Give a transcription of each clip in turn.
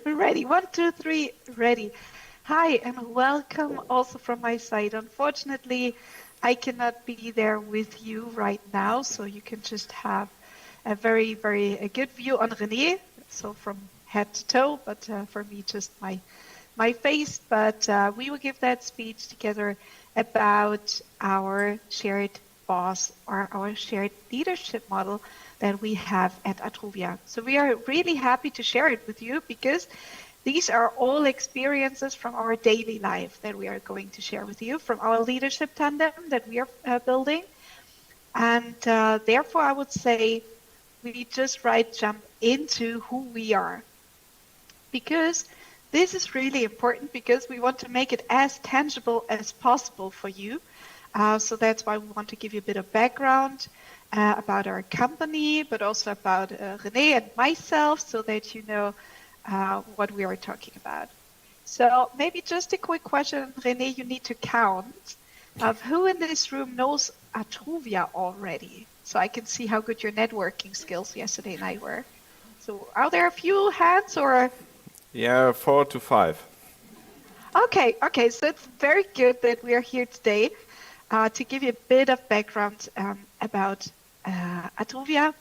Ready. 1, 2, 3. Ready. Hi, and welcome also from my side. Unfortunately, I cannot be there with you right now, so you can just have a very good view on René, so from head to toe, but for me, just my face. But we will give that speech together about our shared boss or our shared leadership model that we have at Atruvia. So we are really happy to share it with you because these are all experiences from our daily life that we are going to share with you, from our leadership tandem that we are building. And therefore, I would say we just jump into who we are. Because this is really important because we want to make it as tangible as possible for you. So that's why we want to give you a bit of background about our company, but also about René and myself so that you know what we are talking about. So maybe just a quick question, René, you need to count of who in this room knows Atruvia already. So I can see how good your networking skills yesterday night were. So are there a few hands or? Yeah, 4 to 5. Okay, so it's very good that we are here today to give you a bit of background about Atruvia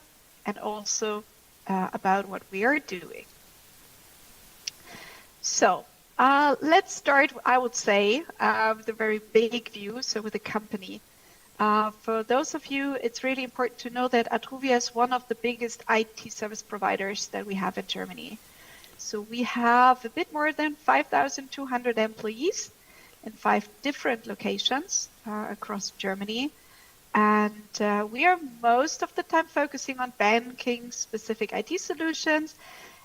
and also about what we are doing. So let's start, I would say, with a very big view, so with the company. For those of you, it's really important to know that Atruvia is one of the biggest IT service providers that we have in Germany. So we have a bit more than 5,200 employees in 5 different locations across Germany. And we are most of the time focusing on banking specific IT solutions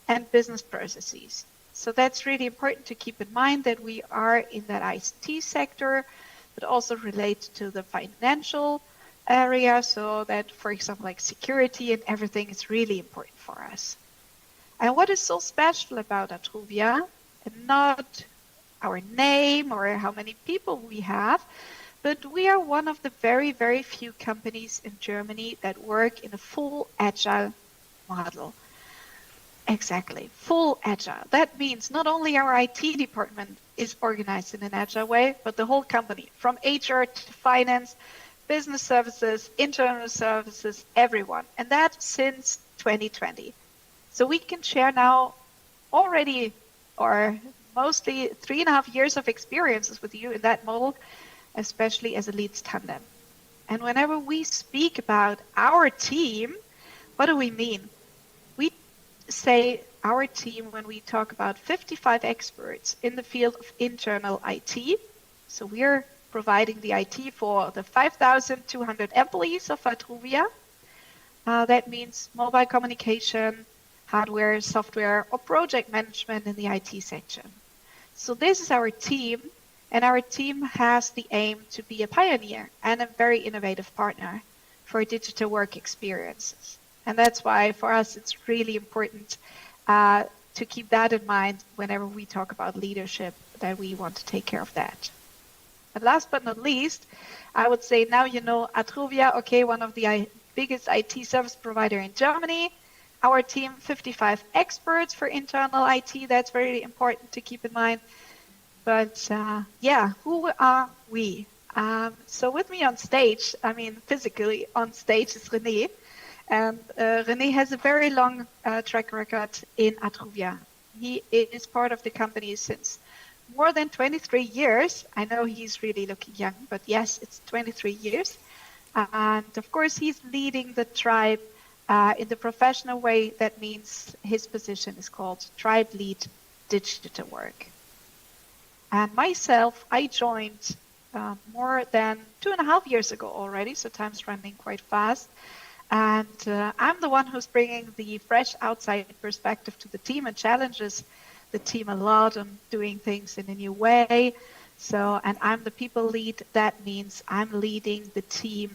and business processes. So that's really important to keep in mind that we are in that IT sector, but also relate to the financial area. So that, for example, like security and everything is really important for us. And what is so special about Atruvia, and not our name or how many people we have, but we are one of the very few companies in Germany that work in a full agile model. Exactly, full agile. That means not only our IT department is organized in an agile way, but the whole company, from HR to finance, business services, internal services, everyone. And that since 2020. So we can share now already, or mostly 3.5 years of experiences with you in that model, especially as a leads tandem. And whenever we speak about our team, what do we mean? We say our team when we talk about 55 experts in the field of internal IT. So we're providing the IT for the 5,200 employees of Atruvia. That means mobile communication, hardware, software, or project management in the IT section. So this is our team, and our team has the aim to be a pioneer and a very innovative partner for digital work experiences. And that's why for us it's really important to keep that in mind whenever we talk about leadership, that we want to take care of that. And last but not least, I would say now you know Atruvia, okay, one of the biggest IT service provider in Germany. Our team, 55 experts for internal IT. That's very important to keep in mind. But yeah, who are we? So with me on stage, I mean physically on stage is René. And René has a very long track record in Atruvia. He is part of the company since more than 23 years. I know he's really looking young, but yes, it's 23 years. And of course, he's leading the tribe in the professional way. That means his position is called Tribe Lead Digital Work. And myself, I joined more than 2.5 years ago already, so time's running quite fast. And I'm the one who's bringing the fresh outside perspective to the team and challenges the team a lot on doing things in a new way. So, and I'm the people lead. That means I'm leading the team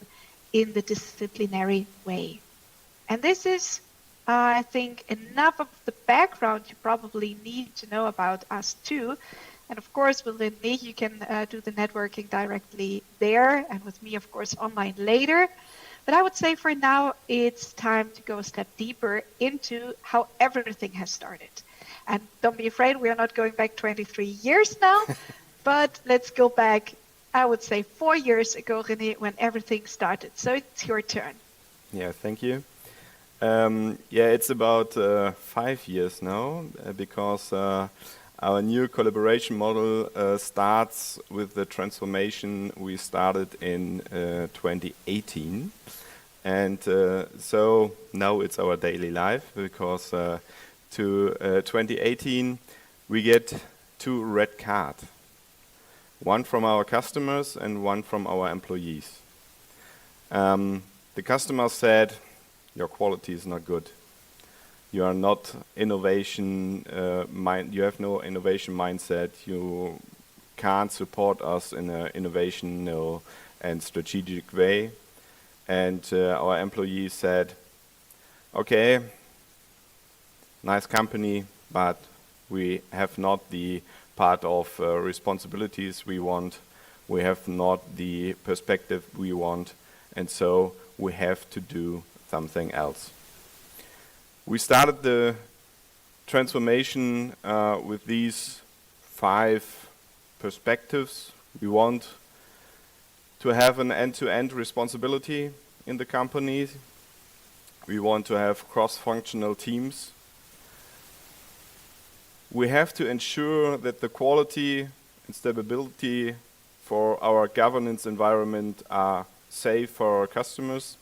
in the disciplinary way. And this is, I think, enough of the background you probably need to know about us too. And of course, with René, you can do the networking directly there, and with me, of course, online later. But I would say for now, it's time to go a step deeper into how everything has started. And don't be afraid, we are not going back 23 years now, but let's go back, I would say 4 years ago, René, when everything started. So it's your turn. Yeah, thank you. It's about 5 years now because our new collaboration model starts with the transformation we started in 2018. And so now it's our daily life because to 2018 we get 2 red cards. One from our customers and one from our employees. The customer said, your quality is not good. You are not innovation you have no innovation mindset. You can't support us in an innovational and strategic way. And our employees said, okay, nice company, but we have not the part of responsibilities we want. We have not the perspective we want. And so we have to do something else. We started the transformation with these 5 perspectives. We want to have an end-to-end responsibility in the company. We want to have cross-functional teams. We have to ensure that the quality and stability for our governance environment are safe for our customers.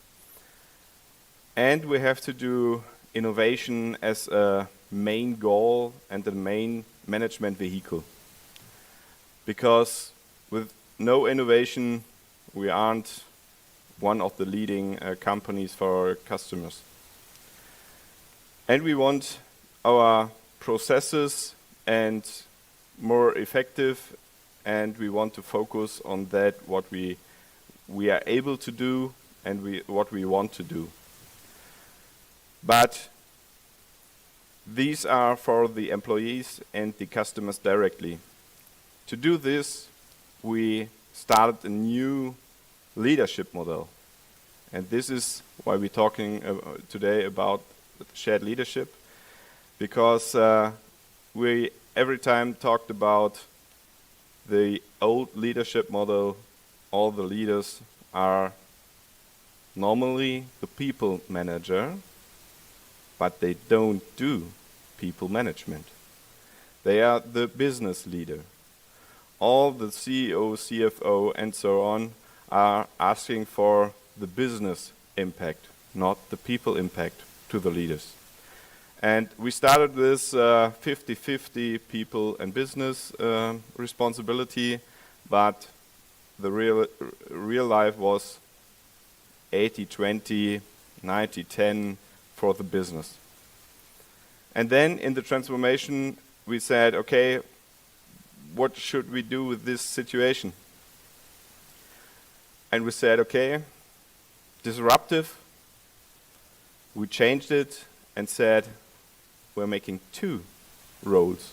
And we have to do innovation as a main goal and the main management vehicle. Because with no innovation, we aren't one of the leading companies for our customers. And we want our processes and more effective, and we want to focus on that what we are able to do and what we want to do. But these are for the employees and the customers directly. To do this, we started a new leadership model. And this is why we're talking today about shared leadership, because we every time talked about the old leadership model. All the leaders are normally the people manager, but they don't do people management. They are the business leader. All the CEO, CFO, and so on are asking for the business impact, not the people impact to the leaders. And we started this 50-50 people and business responsibility, but the real life was 80-20, 90-10 for the business. And then in the transformation, we said, okay, what should we do with this situation? And we said, okay, disruptive. We changed it and said, we're making 2 roles.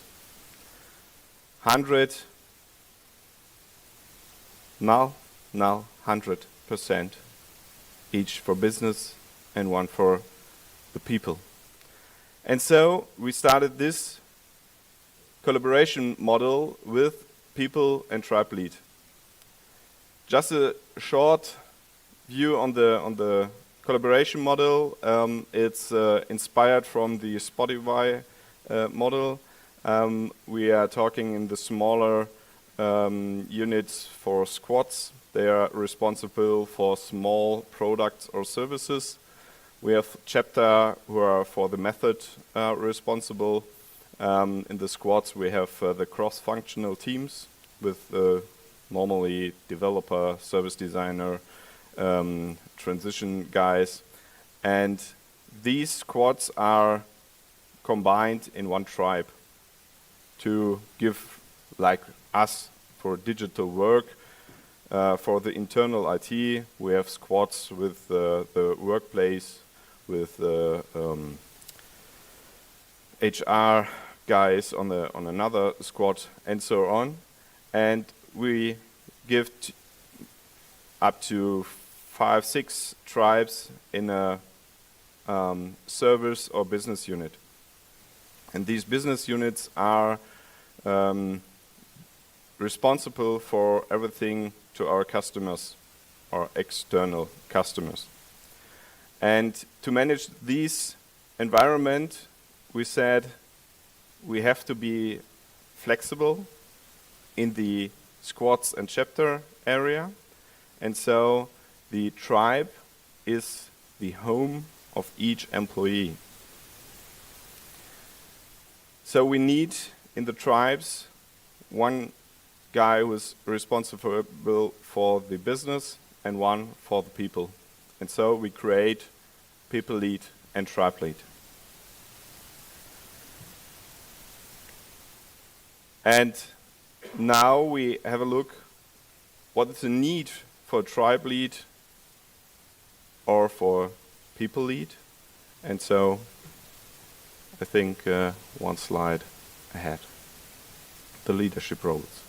100, now 100% each for business and 1 for the people. And so we started this collaboration model with people and tribe lead. Just a short view on the collaboration model. It's inspired from the Spotify model. We are talking in the smaller units for squads. They are responsible for small products or services. We have chapter who are for the method responsible. In the squads we have the cross-functional teams with normally developer, service designer, transition guys. And these squads are combined in one tribe to give, like us, for digital work. For the internal IT, we have squads with the workplace, with HR guys on another squad, and so on. And we give up to 5-6 tribes in a service or business unit. And these business units are responsible for everything to our customers, our external customers. And to manage this environment, we said we have to be flexible in the squads and chapter area. And so the tribe is the home of each employee. So we need in the tribes one guy who is responsible for the business and one for the people. And so we create people lead and tribe lead. And now we have a look what is the need for a tribe lead or for people lead. And so I think one slide ahead, the leadership roles.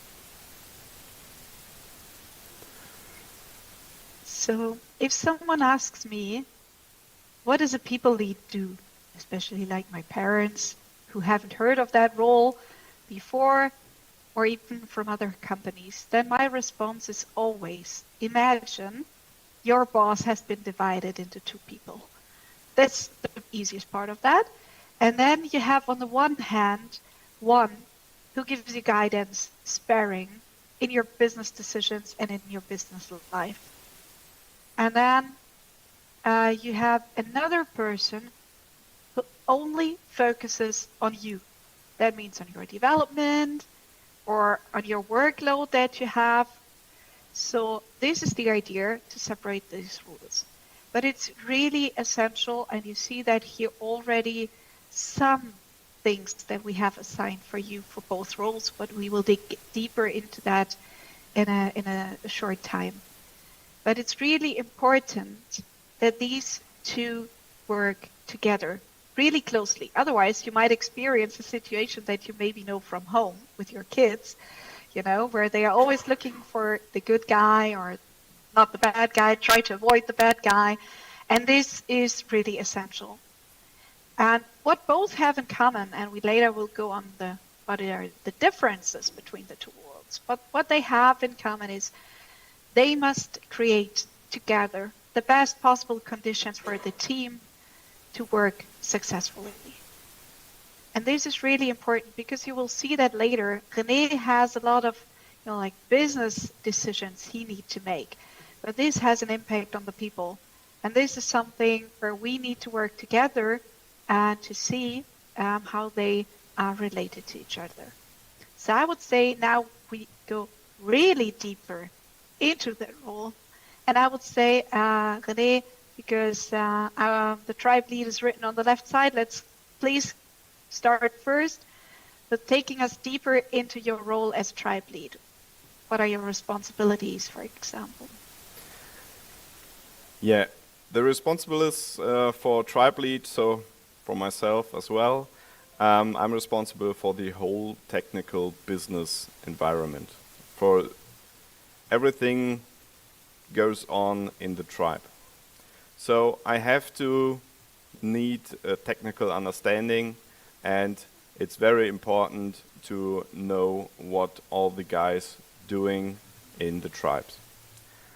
So if someone asks me, what does a people lead do? Especially like my parents who haven't heard of that role before or even from other companies, then my response is always, imagine your boss has been divided into two people. That's the easiest part of that. And then you have on the one hand, one who gives you guidance, sparring in your business decisions and in your business life. And then you have another person who only focuses on you. That means on your development or on your workload that you have. So this is the idea to separate these roles. But it's really essential, and you see that here already some things that we have assigned for you for both roles, but we will dig deeper into that in a short time. But it's really important that these two work together really closely. Otherwise, you might experience a situation that you maybe know from home with your kids, you know, where they are always looking for the good guy or not the bad guy, try to avoid the bad guy. And this is really essential. And what both have in common, and we later will go on what are the differences between the two worlds, but what they have in common is they must create together the best possible conditions for the team to work successfully. And this is really important because you will see that later. René has a lot of, like business decisions he needs to make, but this has an impact on the people. And this is something where we need to work together to see how they are related to each other. So I would say now we go really deeper into that role. And I would say, René, because the tribe lead is written on the left side, let's please start first with taking us deeper into your role as tribe lead. What are your responsibilities, for example? Yeah, the responsibilities for tribe lead, so for myself as well, I'm responsible for the whole technical business environment. For everything goes on in the tribe. So I have to need a technical understanding, and it's very important to know what all the guys doing in the tribes.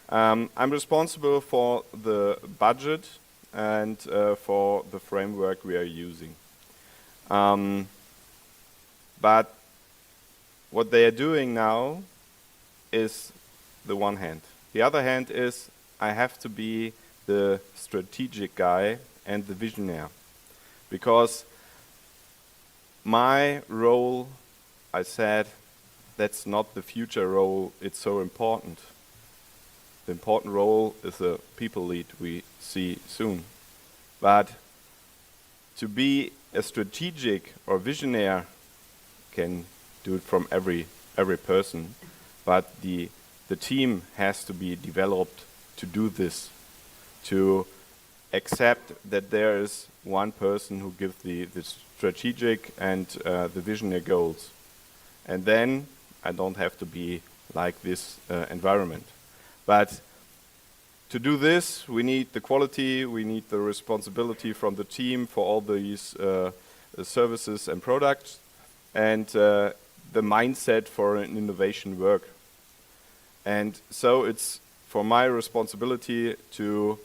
I'm responsible for the budget and for the framework we are using. But what they are doing now is the one hand. The other hand is I have to be the strategic guy and the visionary. Because my role, I said, that's not the future role, it's so important. The important role is the people lead we see soon. But to be a strategic or visionary can do it from every person, but the team has to be developed to do this, to accept that there is one person who gives the strategic and the visionary goals. And then I don't have to be like this environment. But to do this, we need the quality, we need the responsibility from the team for all these services and products, and the mindset for an innovation work. And so it's for my responsibility to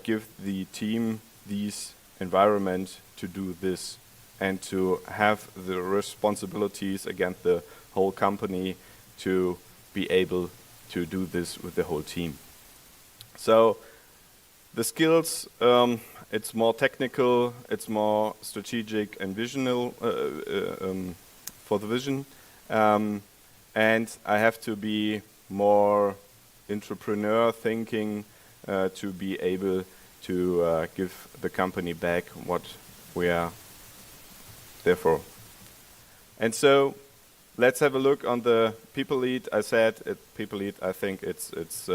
give the team these environment to do this and to have the responsibilities against the whole company to be able to do this with the whole team. So the skills, it's more technical, it's more strategic and visional for the vision, and I have to be more entrepreneur thinking to be able to give the company back what we are there for. And so let's have a look on the people lead. I said people lead, I think it's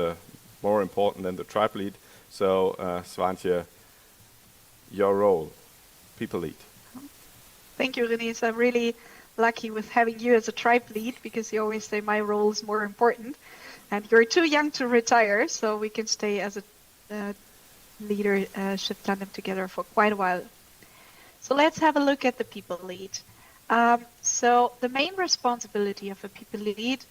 more important than the tribe lead. So Swantje, your role, people lead. Thank you, René. So I'm really lucky with having you as a tribe lead, because you always say my role is more important. And you're too young to retire, so we can stay as a leadership tandem together for quite a while. So let's have a look at the people lead. So the main responsibility of a people lead,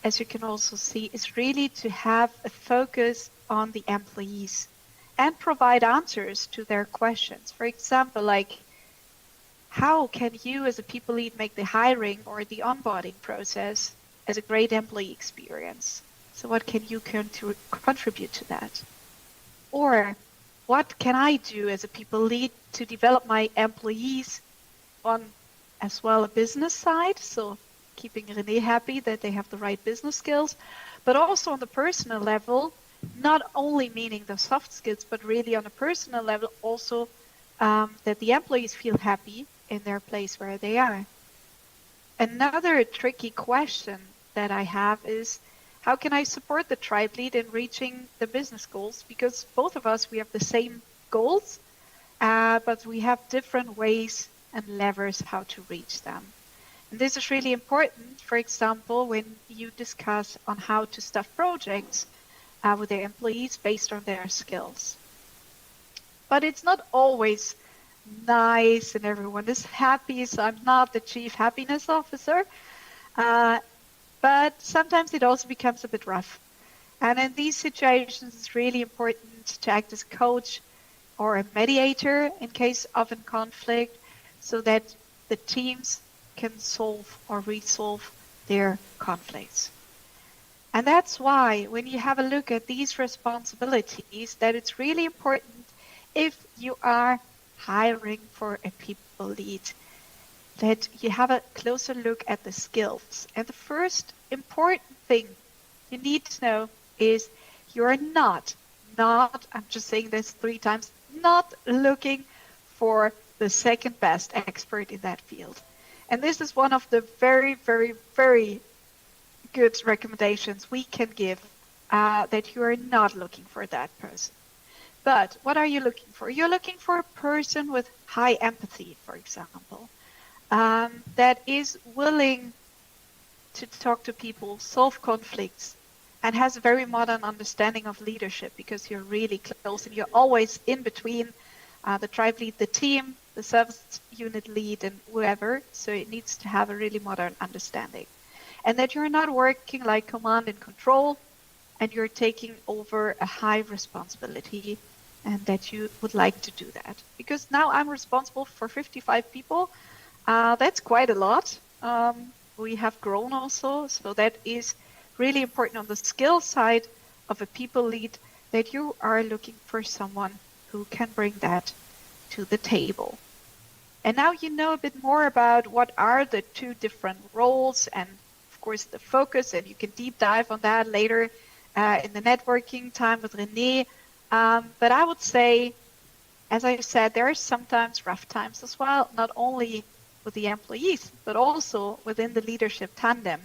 as you can also see, is really to have a focus on the employees and provide answers to their questions. For example, like, how can you as a people lead make the hiring or the onboarding process as a great employee experience? So what can you contribute to that? Or what can I do as a people lead to develop my employees on as well a business side? So keeping René happy that they have the right business skills, but also on the personal level, not only meaning the soft skills, but really on a personal level also that the employees feel happy in their place where they are. Another tricky question that I have is, how can I support the tribe lead in reaching the business goals? Because both of us, we have the same goals, but we have different ways and levers how to reach them. And this is really important, for example, when you discuss on how to staff projects with their employees based on their skills. But it's not always nice and everyone is happy, so I'm not the chief happiness officer. But sometimes it also becomes a bit rough. And in these situations, it's really important to act as a coach or a mediator in case of a conflict, so that the teams can solve or resolve their conflicts. And that's why when you have a look at these responsibilities, that it's really important if you are hiring for a people lead, that you have a closer look at the skills. And the first important thing you need to know is you're not, I'm just saying this 3 times, not looking for the second best expert in that field. And this is one of the very, very, very good recommendations we can give, that you are not looking for that person. But what are you looking for? You're looking for a person with high empathy, for example, that is willing to talk to people, solve conflicts, and has a very modern understanding of leadership, because you're really close and you're always in between the tribe lead, the team, the service unit lead, and whoever. So it needs to have a really modern understanding. And that you're not working like command and control, and you're taking over a high responsibility, and that you would like to do that. Because now I'm responsible for 55 people. That's quite a lot. We have grown also, so that is really important on the skill side of a people lead, that you are looking for someone who can bring that to the table. And now you know a bit more about what are the 2 different roles, and of course the focus, and you can deep dive on that later in the networking time with René. But I would say, as I said, there are sometimes rough times as well, not only with the employees, but also within the leadership tandem.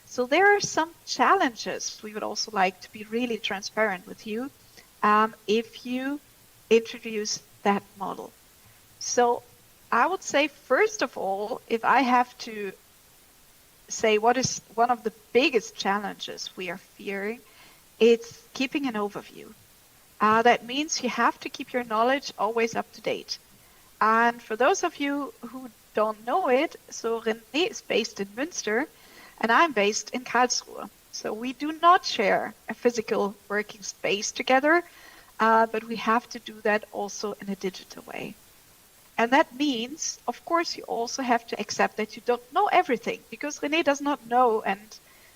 So there are some challenges we would also like to be really transparent with you if you introduce that model. So I would say, first of all, if I have to say what is one of the biggest challenges we are fearing, it's keeping an overview. That means you have to keep your knowledge always up to date. And for those of you who don't know it, so René is based in Münster and I'm based in Karlsruhe. So we do not share a physical working space together, but we have to do that also in a digital way. And that means, of course, you also have to accept that you don't know everything, because René does not know and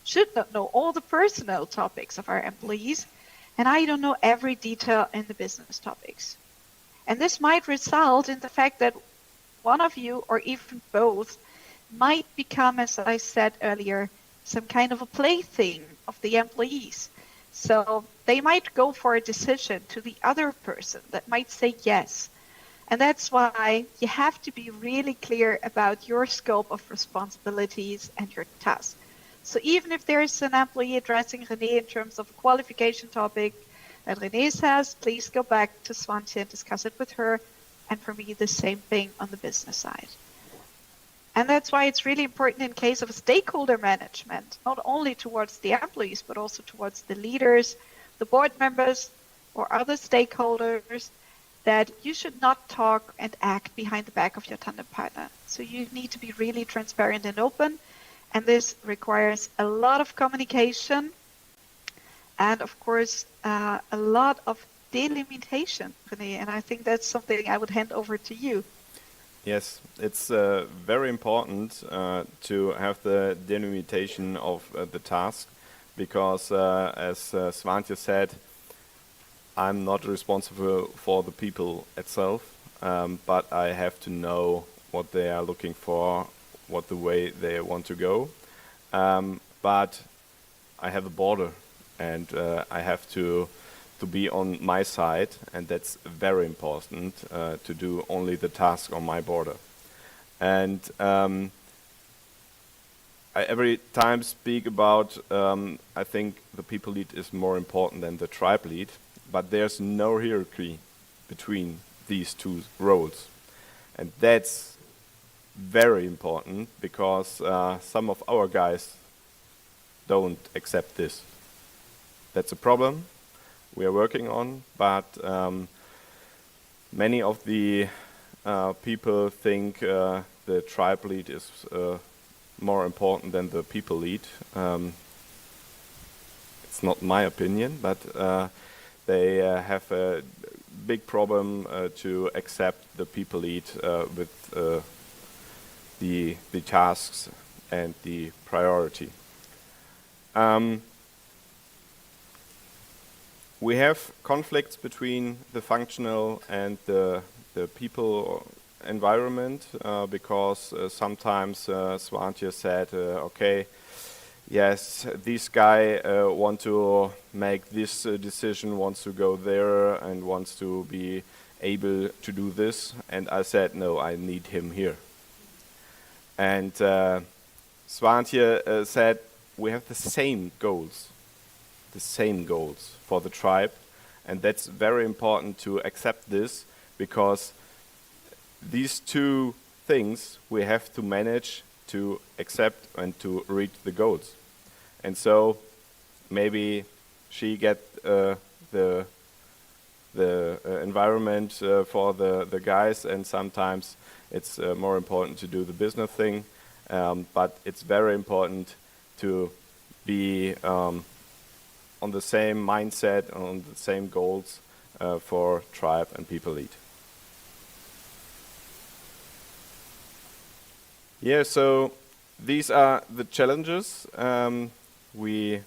should not know all the personal topics of our employees, and I don't know every detail in the business topics. And this might result in the fact that one of you, or even both, might become, as I said earlier, some kind of a plaything of the employees. So they might go for a decision to the other person that might say yes. And that's why you have to be really clear about your scope of responsibilities and your tasks. So even if there's an employee addressing René in terms of a qualification topic, and René says, please go back to Swantje and discuss it with her. And for me, the same thing on the business side. And that's why it's really important in case of stakeholder management, not only towards the employees, but also towards the leaders, the board members, or other stakeholders, that you should not talk and act behind the back of your tandem partner. So you need to be really transparent and open. And this requires a lot of communication and, of course, a lot of delimitation, René. And I think that's something I would hand over to you. Yes, it's very important to have the delimitation of the task, because as Swantje said, I'm not responsible for the people itself, but I have to know what they are looking for, what the way they want to go. But I have a border, and I have to be on my side, and that's very important to do only the task on my border. And I every time speak about, I think the people lead is more important than the tribe lead, but there's no hierarchy between these two roles. And that's very important, because some of our guys don't accept this. That's a problem we are working on, but many of the people think the tribe lead is more important than the people lead. It's not my opinion, but they have a big problem to accept the people lead with the tasks and the priority. We have conflicts between the functional and the people environment, because sometimes Swantje said, okay, yes, this guy wants to make this decision, wants to go there and wants to be able to do this. And I said, no, I need him here. And Swantje said, we have the same goals for the tribe. And that's very important to accept this, because these two things we have to manage to accept and to reach the goals. And so maybe she get the environment for the guys, and sometimes it's more important to do the business thing. But it's very important to be on the same mindset, on the same goals for tribe and people lead. Yeah, so these are the challenges. We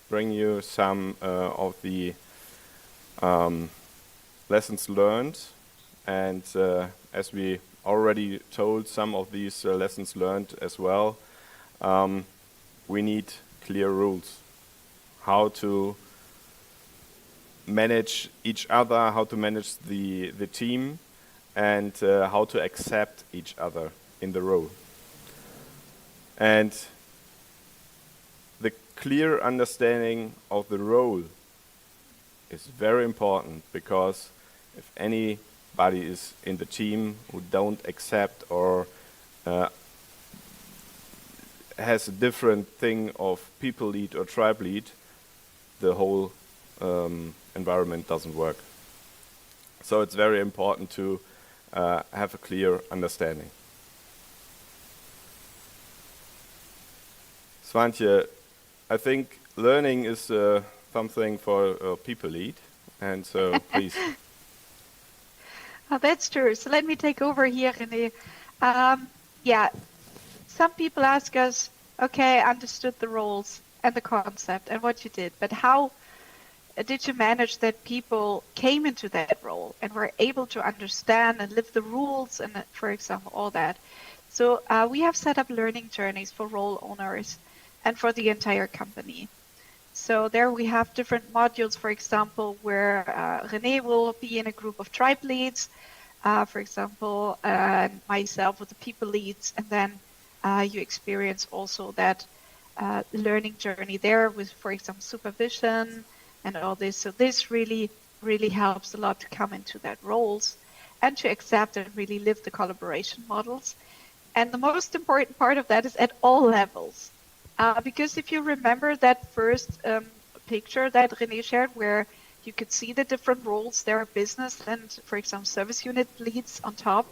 bring you some of the lessons learned, and as we already told some of these lessons learned as well, we need clear rules. How to manage each other, how to manage the team, and how to accept each other in the role. And the clear understanding of the role is very important, because if anybody is in the team who don't accept or has a different thing of people lead or tribe lead, the whole environment doesn't work. So it's very important to have a clear understanding. Swantje, I think learning is something for people lead, and so please. Oh, that's true. So let me take over here, René. Yeah, some people ask us, okay, I understood the roles and the concept and what you did, but how did you manage that people came into that role and were able to understand and live the rules and, for example, all that? So we have set up learning journeys for role owners and for the entire company. So there we have different modules, for example, where René will be in a group of tribe leads, for example, myself with the people leads, and then you experience also that learning journey there with, for example, supervision and all this. So this really, really helps a lot to come into that roles and to accept and really live the collaboration models. And the most important part of that is at all levels. Because if you remember that first picture that René shared where you could see the different roles, there are business and, for example, service unit leads on top,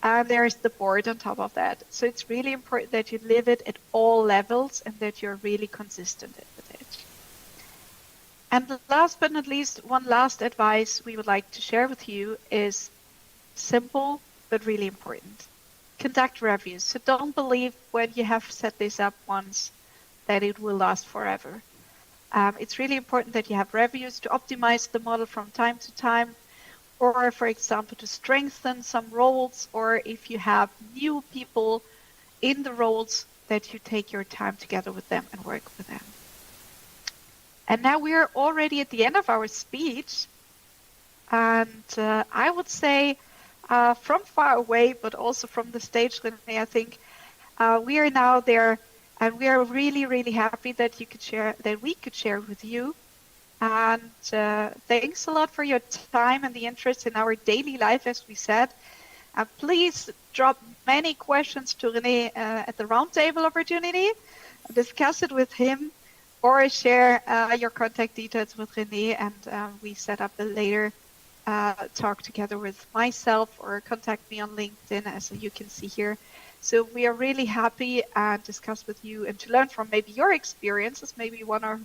and there's the board on top of that. So it's really important that you live it at all levels and that you're really consistent with it. And last but not least, one last advice we would like to share with you is simple but really important. Conduct reviews. So don't believe when you have set this up once that it will last forever. It's really important that you have reviews to optimize the model from time to time, or for example, to strengthen some roles, or if you have new people in the roles, that you take your time together with them and work with them. And now we are already at the end of our speech. And I would say from far away, but also from the stage, René, I think we are now there, and we are really, really happy that you could share, that we could share with you. And thanks a lot for your time and the interest in our daily life, as we said. Please drop many questions to René at the roundtable opportunity, discuss it with him, or share your contact details with René, and we set up a later talk together with myself, or contact me on LinkedIn, as you can see here. So we are really happy and discuss with you and to learn from maybe your experiences. Maybe one or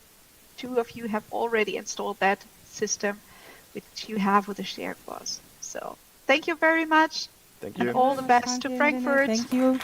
two of you have already installed that system which you have with the shared boss. So thank you very much. Thank you. And all the best to Frankfurt. Thank you.